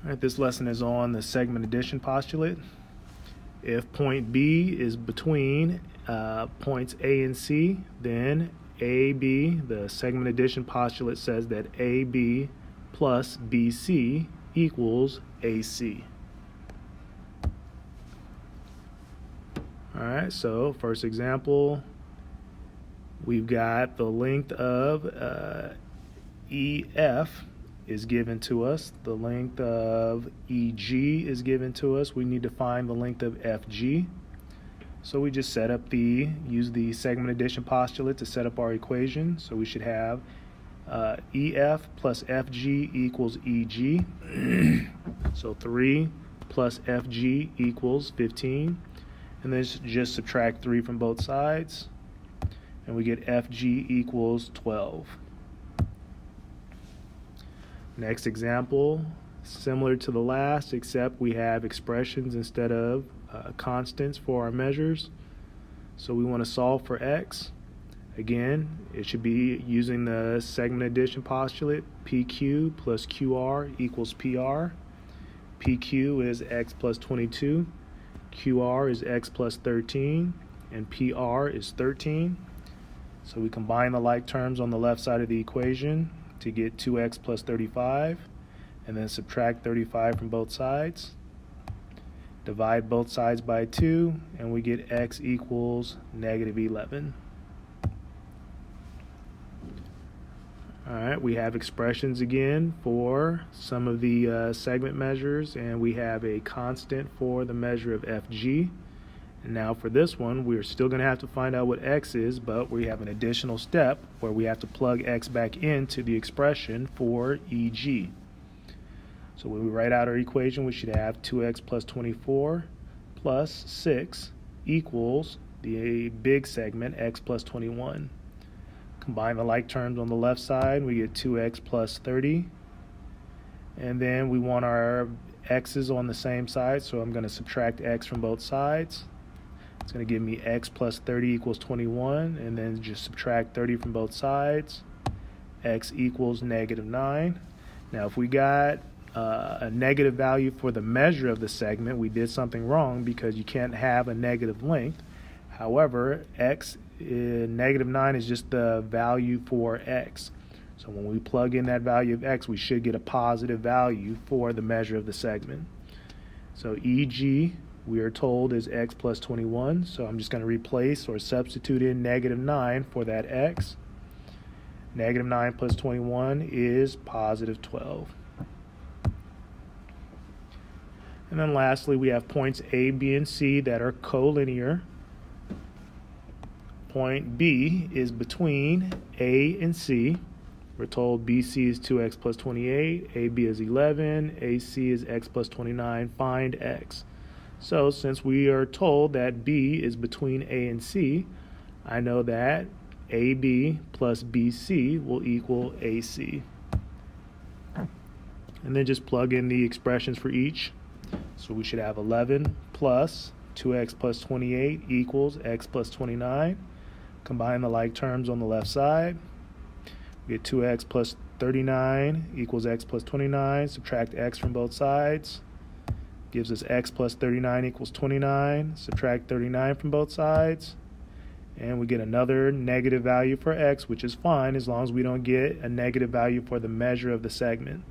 All right, this lesson is on the segment addition postulate. If point B is between points A and C, then AB, the segment addition postulate says that AB plus BC equals AC. All right, so first example, we've got the length of EF is given to us. The length of EG is given to us. We need to find the length of FG. So we just use the segment addition postulate to set up our equation. So we should have EF plus FG equals EG. So 3 plus FG equals 15. And then just subtract 3 from both sides. And we get FG equals 12. Next example, similar to the last, except we have expressions instead of constants for our measures. So we want to solve for x. Again, it should be using the segment addition postulate. PQ plus QR equals PR. PQ is x plus 22. QR is x plus 13. And PR is 13. So we combine the like terms on the left side of the equation to get 2x plus 35, and then subtract 35 from both sides. Divide both sides by 2, and we get x equals negative 11. All right, we have expressions again for some of the segment measures, and we have a constant for the measure of FG. And now for this one, we're still going to have to find out what x is, but we have an additional step where we have to plug x back into the expression for EG. So when we write out our equation, we should have 2x plus 24 plus 6 equals the big segment, x plus 21. Combine the like terms on the left side, we get 2x plus 30. And then we want our x's on the same side, so I'm going to subtract x from both sides. It's going to give me x plus 30 equals 21, and then just subtract 30 from both sides. X equals negative 9. Now if we got a negative value for the measure of the segment, we did something wrong because you can't have a negative length. However, negative 9 is just the value for x. So when we plug in that value of x, we should get a positive value for the measure of the segment. So EG, we are told, is x plus 21, so I'm just going to replace or substitute in negative 9 for that x. Negative 9 plus 21 is positive 12. And then lastly, we have points A, B, and C that are collinear. Point B is between A and C. We're told BC is 2x plus 28, AB is 11, AC is x plus 29. Find x. So since we are told that B is between A and C, I know that AB plus BC will equal AC. And then just plug in the expressions for each. So we should have 11 plus 2x plus 28 equals x plus 29. Combine the like terms on the left side. We get 2x plus 39 equals x plus 29. Subtract x from both sides. Gives us x plus 39 equals 29. Subtract 39 from both sides. And we get another negative value for x, which is fine as long as we don't get a negative value for the measure of the segment.